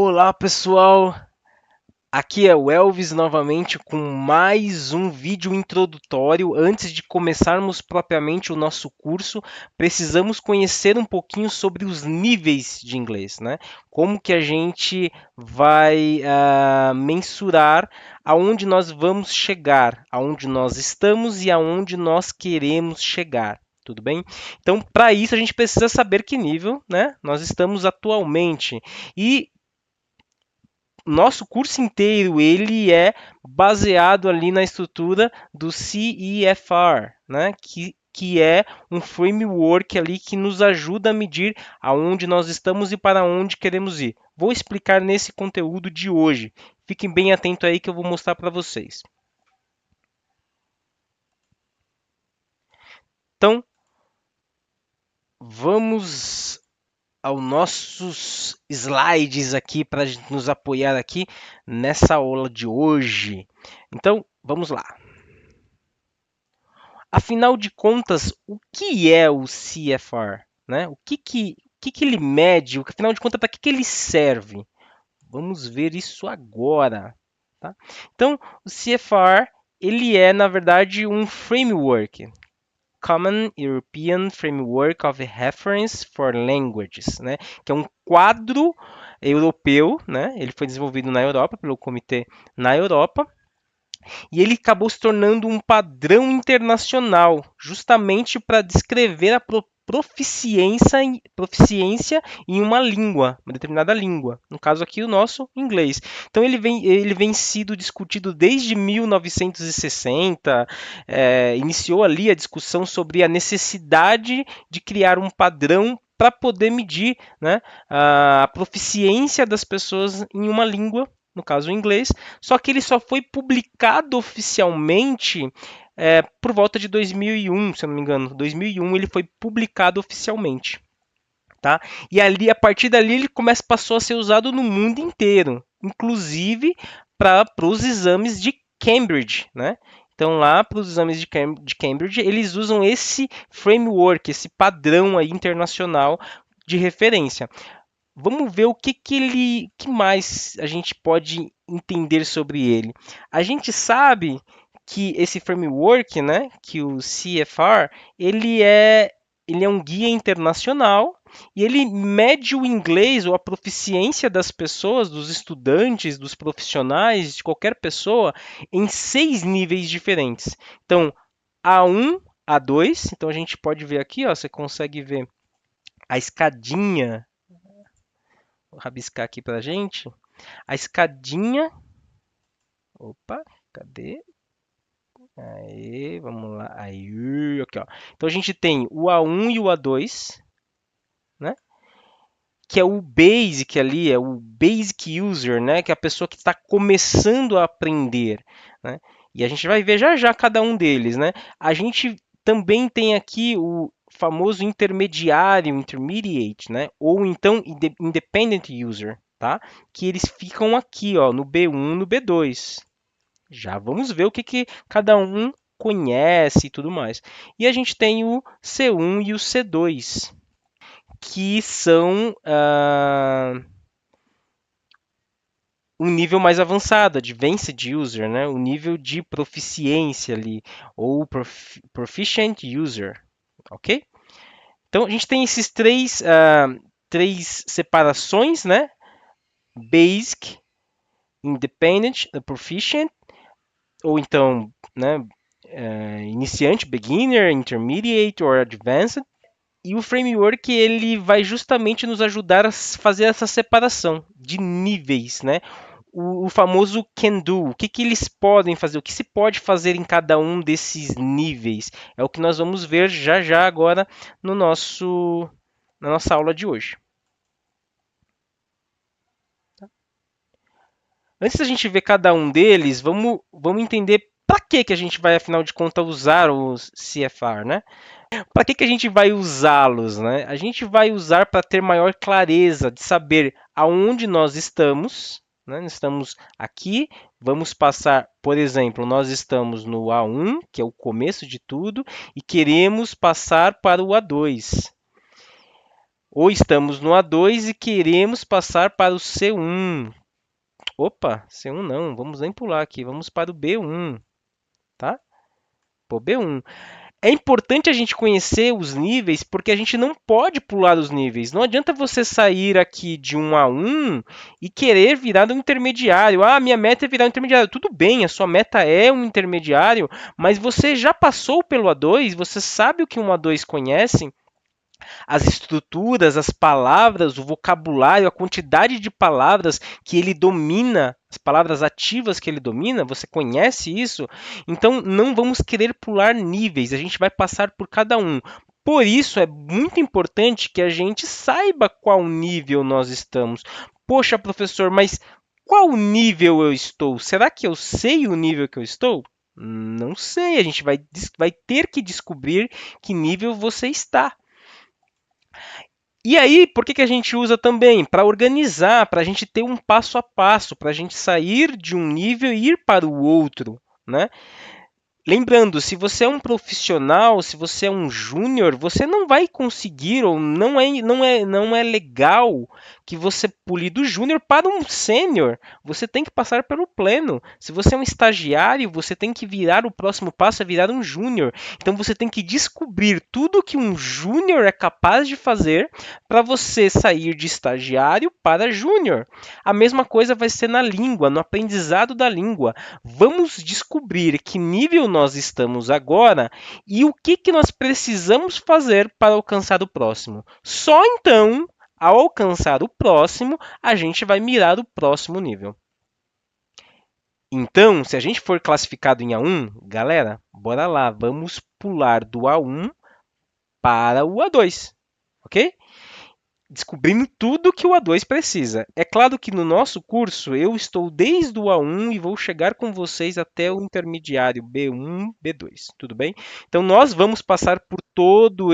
Olá pessoal, aqui é o Elvis novamente com mais um vídeo introdutório. Antes de começarmos propriamente o nosso curso, precisamos conhecer um pouquinho sobre os níveis de inglês, né? Como que a gente vai mensurar aonde nós vamos chegar, aonde nós estamos e aonde nós queremos chegar. Tudo bem? Então, para isso, a gente precisa saber que nível, né, nós estamos atualmente. E nosso curso inteiro ele é baseado ali na estrutura do CEFR, né? Que é um framework ali que nos ajuda a medir aonde nós estamos e para onde queremos ir. Vou explicar nesse conteúdo de hoje. Fiquem bem atentos aí que eu vou mostrar para vocês. Então, vamos aos nossos slides aqui para nos apoiar aqui nessa aula de hoje. Então, vamos lá. Afinal de contas, o que é o CFR? Né? O que ele mede? Afinal de contas, para que ele serve? Vamos ver isso agora. Tá? Então, o CFR ele é, na verdade, um framework. Common European Framework of Reference for Languages, né? Que é um quadro europeu, né? Ele foi desenvolvido na Europa, pelo comitê na Europa, e ele acabou se tornando um padrão internacional, justamente para descrever a proficiência em uma língua, uma determinada língua. No caso aqui, o nosso inglês. Então, ele vem sido discutido desde 1960, iniciou ali a discussão sobre a necessidade de criar um padrão para poder medir, né, a proficiência das pessoas em uma língua, no caso o inglês, só que ele só foi publicado oficialmente por volta de 2001, se eu não me engano. 2001 ele foi publicado oficialmente. Tá? E ali, a partir dali, ele passou a ser usado no mundo inteiro, inclusive para os exames de Cambridge. Né? Então, lá para os exames de Cambridge, eles usam esse framework, esse padrão aí internacional de referência. Vamos ver que mais a gente pode entender sobre ele. A gente sabe que esse framework, né, que o CFR, ele é um guia internacional e ele mede o inglês ou a proficiência das pessoas, dos estudantes, dos profissionais, de qualquer pessoa, em 6 níveis diferentes. Então, A1, A2, então a gente pode ver aqui, ó, você consegue ver a escadinha. Vou rabiscar aqui pra gente. A escadinha. Opa, cadê? Aí, vamos lá. Aí, aqui, ó. Então a gente tem o A1 e o A2, né? Que é o basic ali, é o basic user, né? Que é a pessoa que está começando a aprender, né? E a gente vai ver já já cada um deles, né? A gente também tem aqui o famoso intermediário, intermediate, né? Ou então independent user, tá? Que eles ficam aqui, ó, no B1, no B2. Já vamos ver o que cada um conhece e tudo mais. E a gente tem o C1 e o C2, que são um nível mais avançado, Advanced User, né? O nível de proficiência ali, ou Proficient User, ok? Então a gente tem esses três separações, né? Basic, Independent, Proficient, ou então, né, iniciante, Beginner, Intermediate ou Advanced. E o framework ele vai justamente nos ajudar a fazer essa separação de níveis, né? O famoso can do, que eles podem fazer, o que se pode fazer em cada um desses níveis. É o que nós vamos ver já já agora no na nossa aula de hoje. Antes da gente ver cada um deles, vamos entender para que a gente vai, afinal de contas, usar os CFR, né? Para que a gente vai usá-los, né? A gente vai usar para ter maior clareza de saber aonde nós estamos, né? Nós estamos aqui, vamos passar, por exemplo, nós estamos no A1, que é o começo de tudo, e queremos passar para o A2. Ou estamos no A2 e queremos passar para o C1. Opa, C1 não, vamos nem pular aqui, vamos para o B1, tá? Pô, B1. É importante a gente conhecer os níveis, porque a gente não pode pular os níveis. Não adianta você sair aqui de um A1 e querer virar um intermediário. Ah, minha meta é virar um intermediário. Tudo bem, a sua meta é um intermediário, mas você já passou pelo A2, você sabe o que um A2 conhece, as estruturas, as palavras, o vocabulário, a quantidade de palavras que ele domina, as palavras ativas que ele domina, você conhece isso? Então não vamos querer pular níveis, a gente vai passar por cada um. Por isso é muito importante que a gente saiba qual nível nós estamos. Poxa, professor, mas qual nível eu estou? Será que eu sei o nível que eu estou? Não sei, a gente vai ter que descobrir que nível você está. E aí, por que a gente usa também? Para organizar, para a gente ter um passo a passo, para a gente sair de um nível e ir para o outro, né? Lembrando, se você é um profissional, se você é um júnior, você não vai conseguir, ou não é legal que você pule do júnior para um sênior. Você tem que passar pelo pleno. Se você é um estagiário, você tem que virar o próximo passo, é virar um júnior. Então você tem que descobrir tudo que um júnior é capaz de fazer para você sair de estagiário para júnior. A mesma coisa vai ser na língua, no aprendizado da língua. Vamos descobrir que nível nós estamos agora e o que nós precisamos fazer para alcançar o próximo. Só então, ao alcançar o próximo, a gente vai mirar o próximo nível. Então, se a gente for classificado em A1, galera, bora lá, vamos pular do A1 para o A2, ok? Descobrindo tudo que o A2 precisa. É claro que no nosso curso eu estou desde o A1 e vou chegar com vocês até o intermediário B1, B2, tudo bem? Então nós vamos passar por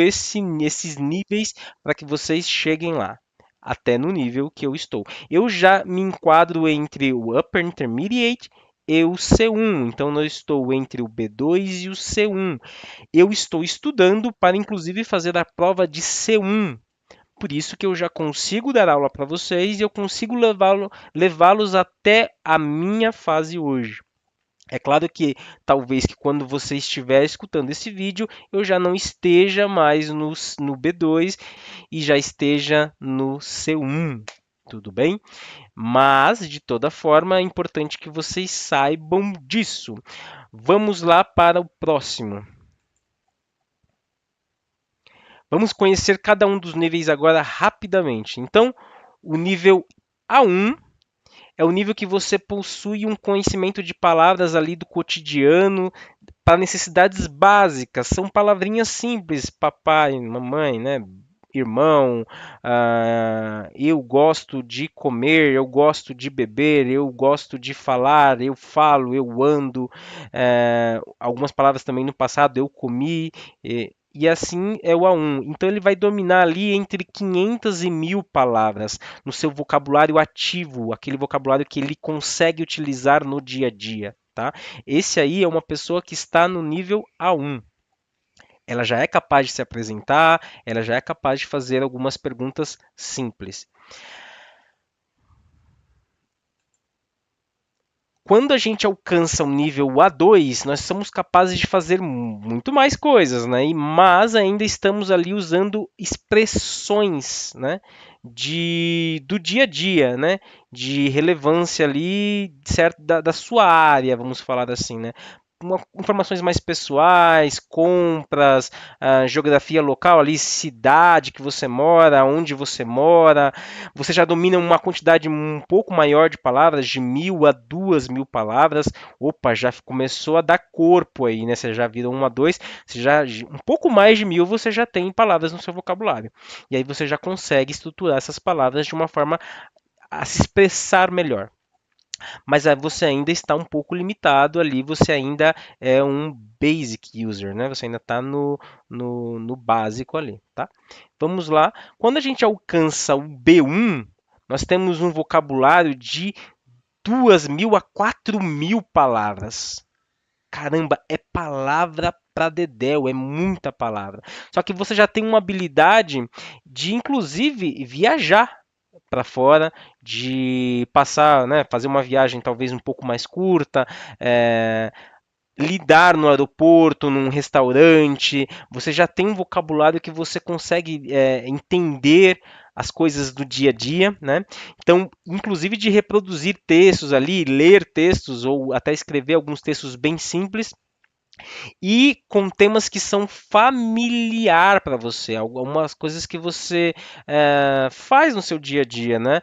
esses níveis para que vocês cheguem lá, até no nível que eu estou. Eu já me enquadro entre o Upper Intermediate e o C1, então eu estou entre o B2 e o C1. Eu estou estudando para inclusive fazer a prova de C1. Por isso que eu já consigo dar aula para vocês e eu consigo levá-los até a minha fase hoje. É claro que talvez que quando você estiver escutando esse vídeo, eu já não esteja mais no B2 e já esteja no C1, tudo bem? Mas, de toda forma, é importante que vocês saibam disso. Vamos lá para o próximo. Vamos conhecer cada um dos níveis agora rapidamente. Então, o nível A1 é o nível que você possui um conhecimento de palavras ali do cotidiano para necessidades básicas. São palavrinhas simples, papai, mamãe, né? Irmão, eu gosto de comer, eu gosto de beber, eu gosto de falar, eu falo, eu ando. Algumas palavras também no passado, eu comi. E assim é o A1. Então ele vai dominar ali entre 500 e 1000 palavras no seu vocabulário ativo, aquele vocabulário que ele consegue utilizar no dia a dia, tá? Esse aí é uma pessoa que está no nível A1. Ela já é capaz de se apresentar, ela já é capaz de fazer algumas perguntas simples. Quando a gente alcança o nível A2, nós somos capazes de fazer muito mais coisas, né? Mas ainda estamos ali usando expressões, né? Do dia a dia, né? De relevância ali, certo, da sua área, vamos falar assim, né? Informações mais pessoais, compras, geografia local ali, cidade que você mora, onde você mora. Você já domina uma quantidade um pouco maior de palavras, de 1000 a 2000 palavras. Opa, já começou a dar corpo aí, né? Você já virou 1 a 2, você já, um pouco mais de 1000 você já tem palavras no seu vocabulário. E aí você já consegue estruturar essas palavras de uma forma a se expressar melhor. Mas você ainda está um pouco limitado ali, você ainda é um basic user, né? Você ainda está no básico ali, tá? Vamos lá. Quando a gente alcança o B1, nós temos um vocabulário de 2000 a 4000 palavras. Caramba, é palavra pra dedéu, é muita palavra. Só que você já tem uma habilidade de, inclusive, viajar para fora, de passar, né, fazer uma viagem talvez um pouco mais curta, é, lidar no aeroporto, num restaurante, você já tem um vocabulário que você consegue entender as coisas do dia a dia, né? Então, inclusive de reproduzir textos ali, ler textos ou até escrever alguns textos bem simples e com temas que são familiar para você, algumas coisas que você faz no seu dia a dia, né?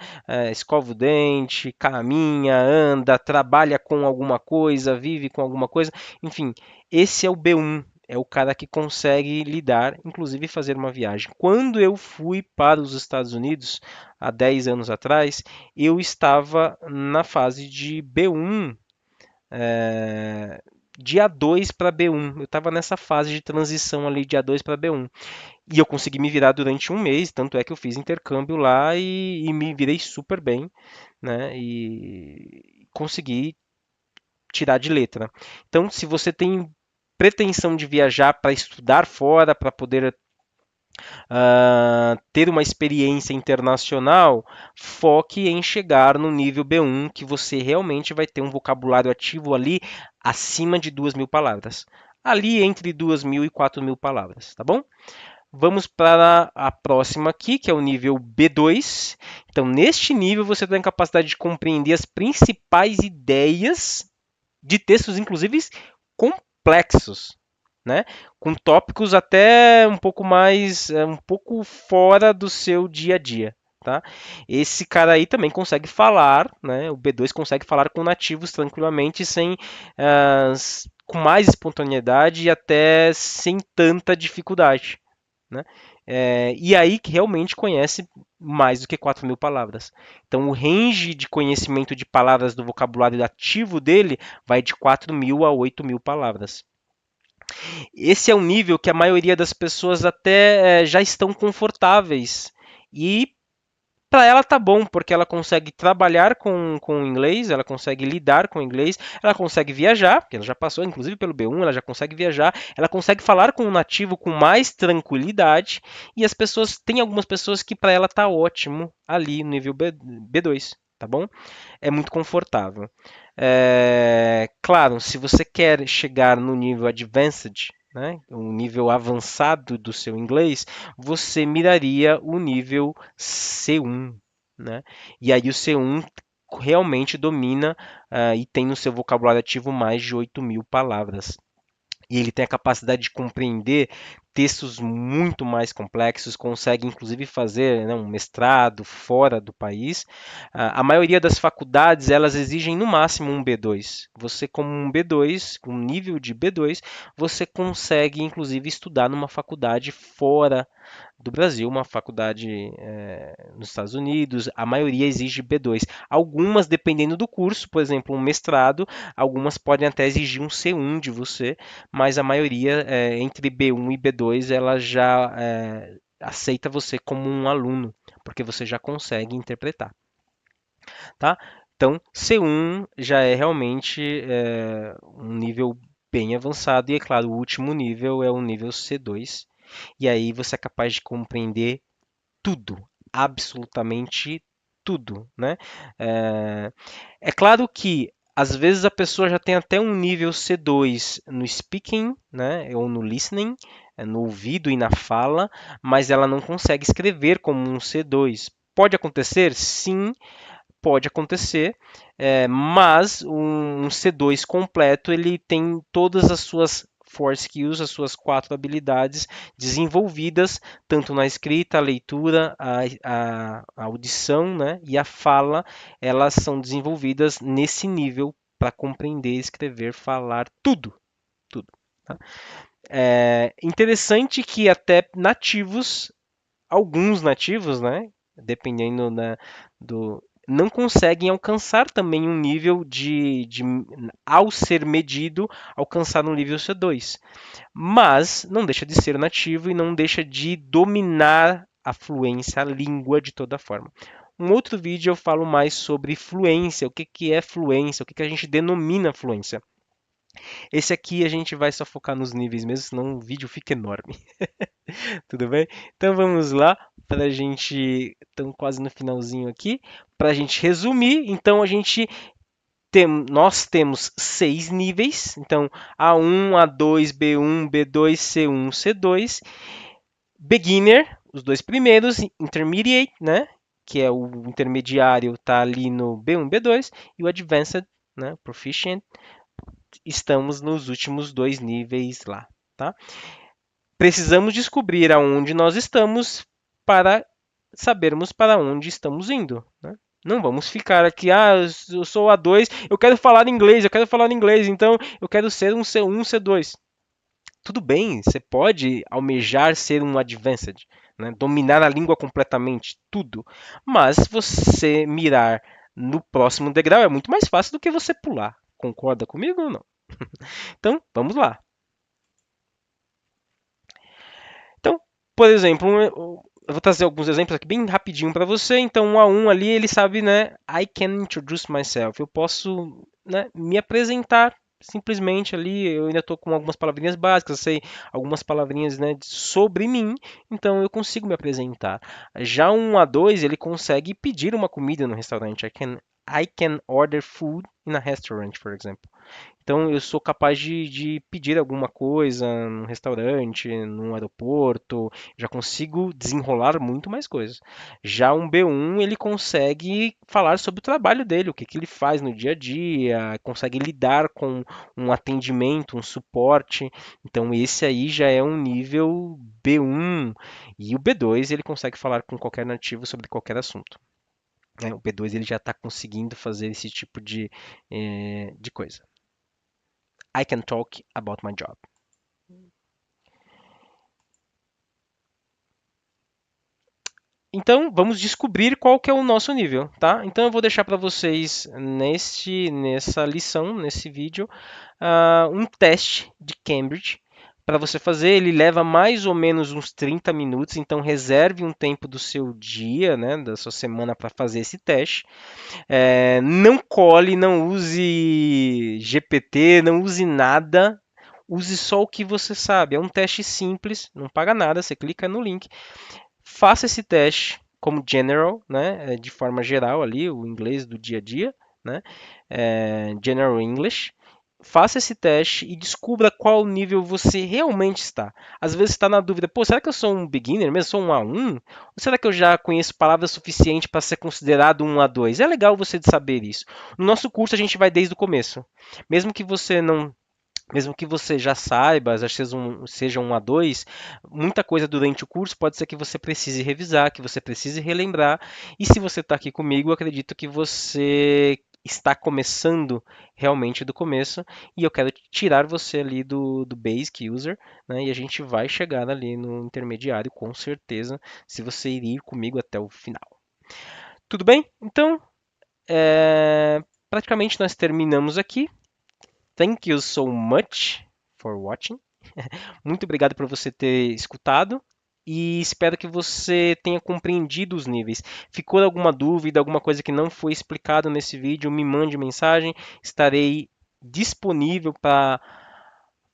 Escova o dente, caminha, anda, trabalha com alguma coisa, vive com alguma coisa, enfim, esse é o B1. É o cara que consegue lidar, inclusive fazer uma viagem. Quando eu fui para os Estados Unidos, há 10 anos atrás, eu estava na fase de B1, de A2 para B1. Eu estava nessa fase de transição ali de A2 para B1. E eu consegui me virar durante um mês, tanto é que eu fiz intercâmbio lá e me virei super bem, né? E consegui tirar de letra. Então, se você tem pretensão de viajar para estudar fora, para poder ter uma experiência internacional, foque em chegar no nível B1, que você realmente vai ter um vocabulário ativo ali acima de 2.000 palavras. Ali entre 2.000 e 4.000 palavras, tá bom? Vamos para a próxima aqui, que é o nível B2. Então, neste nível, você tem a capacidade de compreender as principais ideias de textos, inclusive complexos, né? Com tópicos até um pouco mais, um pouco fora do seu dia a dia. Tá? Esse cara aí também consegue falar, né? O B2 consegue falar com nativos tranquilamente, sem, com mais espontaneidade e até sem tanta dificuldade. Né? E aí que realmente conhece mais do que 4.000 palavras. Então, o range de conhecimento de palavras do vocabulário ativo dele vai de 4.000 a 8.000 palavras. Esse é um nível que a maioria das pessoas até já estão confortáveis. E para ela tá bom, porque ela consegue trabalhar com o inglês, ela consegue lidar com o inglês, ela consegue viajar, porque ela já passou inclusive pelo B1, ela já consegue viajar, ela consegue falar com o nativo com mais tranquilidade, e as pessoas, tem algumas pessoas que para ela tá ótimo ali no nível B2, tá bom? É muito confortável. Claro, se você quer chegar no nível advanced, né, um nível avançado do seu inglês, você miraria o nível C1, né? E aí o C1 realmente domina e tem no seu vocabulário ativo mais de 8.000 palavras. E ele tem a capacidade de compreender textos muito mais complexos, consegue inclusive fazer, né, um mestrado fora do país. A maioria das faculdades elas exigem no máximo um B2. Você como um B2, com um nível de B2, você consegue inclusive estudar numa faculdade fora do Brasil, uma faculdade nos Estados Unidos, a maioria exige B2. Algumas, dependendo do curso, por exemplo, um mestrado, algumas podem até exigir um C1 de você, mas a maioria, entre B1 e B2, ela já aceita você como um aluno, porque você já consegue interpretar. Tá? Então, C1 já é realmente um nível bem avançado, e é claro, o último nível é o nível C2, e aí você é capaz de compreender tudo, absolutamente tudo, né? É, claro que às vezes a pessoa já tem até um nível C2 no speaking, né, ou no listening, no ouvido e na fala, mas ela não consegue escrever como um C2. Pode acontecer? Sim, pode acontecer, mas um C2 completo ele tem todas as suas four skills, as suas 4 habilidades desenvolvidas, tanto na escrita, a leitura, a audição, né, e a fala, elas são desenvolvidas nesse nível para compreender, escrever, falar tudo, tudo. Tá? É interessante que até nativos, alguns nativos, né, dependendo do, não conseguem alcançar também um nível ao ser medido, alcançar um nível C2. Mas não deixa de ser nativo e não deixa de dominar a fluência, a língua de toda forma. Um outro vídeo eu falo mais sobre fluência, o que é fluência, o que a gente denomina fluência. Esse aqui a gente vai só focar nos níveis mesmo, senão o vídeo fica enorme. Tudo bem? Então vamos lá para a gente. Estamos quase no finalzinho aqui. Para a gente resumir, então nós temos 6 níveis. Então A1, A2, B1, B2, C1, C2. Beginner, os dois primeiros, Intermediate, né? Que é o intermediário, tá ali no B1, B2, e o Advanced, né? Proficient, estamos nos últimos 2 níveis lá, tá? Precisamos descobrir aonde nós estamos para sabermos para onde estamos indo, né? Não vamos ficar aqui, eu sou A2, eu quero falar inglês, então eu quero ser um C1, um C2. Tudo bem, você pode almejar ser um advanced, né? Dominar a língua completamente, tudo. Mas se você mirar no próximo degrau é muito mais fácil do que você pular. Concorda comigo ou não? Então, vamos lá. Então, por exemplo, eu vou trazer alguns exemplos aqui bem rapidinho para você. Então, o A1 ali, ele sabe, né? I can introduce myself. Eu posso, né, me apresentar simplesmente ali. Eu ainda estou com algumas palavrinhas básicas, eu sei algumas palavrinhas, né, sobre mim, então eu consigo me apresentar. Já um A2, ele consegue pedir uma comida no restaurante. I can order food in a restaurant, por exemplo. Então eu sou capaz de pedir alguma coisa num restaurante, num aeroporto, já consigo desenrolar muito mais coisas. Já um B1, ele consegue falar sobre o trabalho dele, o que, que ele faz no dia a dia, consegue lidar com um atendimento, um suporte. Então esse aí já é um nível B1. E o B2, ele consegue falar com qualquer nativo sobre qualquer assunto, né? O B2 ele já está conseguindo fazer esse tipo de coisa. I can talk about my job. Então, vamos descobrir qual que é o nosso nível, tá? Então, eu vou deixar para vocês nessa lição, nesse vídeo, um teste de Cambridge para você fazer. Ele leva mais ou menos uns 30 minutos, então reserve um tempo do seu dia, né, da sua semana para fazer esse teste. Não cole, não use GPT, não use nada. Use só o que você sabe. É um teste simples, não paga nada. Você clica no link, faça esse teste como general, né? De forma geral ali, o inglês do dia a dia, né? General English. Faça esse teste e descubra qual nível você realmente está. Às vezes está na dúvida, pô, será que eu sou um beginner mesmo? Sou um A1? Ou será que eu já conheço palavras suficientes para ser considerado um A2? É legal você saber isso. No nosso curso a gente vai desde o começo. Mesmo que você não Mesmo que você já saiba, já seja um A2, muita coisa durante o curso pode ser que você precise revisar, que você precise relembrar. E se você está aqui comigo, eu acredito que você está começando realmente do começo e eu quero tirar você ali do Basic User, né? E a gente vai chegar ali no intermediário com certeza, se você ir comigo até o final. Tudo bem? Então, praticamente nós terminamos aqui. Thank you so much for watching. Muito obrigado por você ter escutado e espero que você tenha compreendido os níveis. Ficou alguma dúvida, alguma coisa que não foi explicado nesse vídeo, me mande mensagem. Estarei disponível para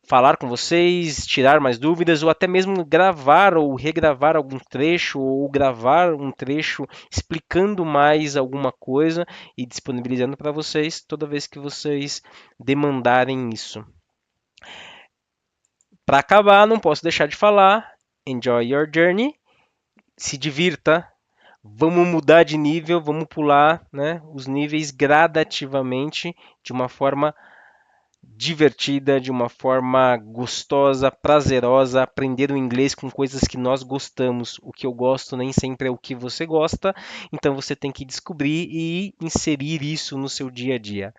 falar com vocês, tirar mais dúvidas ou até mesmo gravar ou regravar algum trecho ou gravar um trecho explicando mais alguma coisa e disponibilizando para vocês toda vez que vocês demandarem isso. Para acabar, não posso deixar de falar. Enjoy your journey. Se divirta. Vamos mudar de nível, vamos pular, né, os níveis gradativamente, de uma forma divertida, de uma forma gostosa, prazerosa, aprender o inglês com coisas que nós gostamos. O que eu gosto nem sempre é o que você gosta, então você tem que descobrir e inserir isso no seu dia a dia.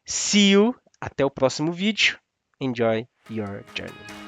See you, até o próximo vídeo. Enjoy your journey.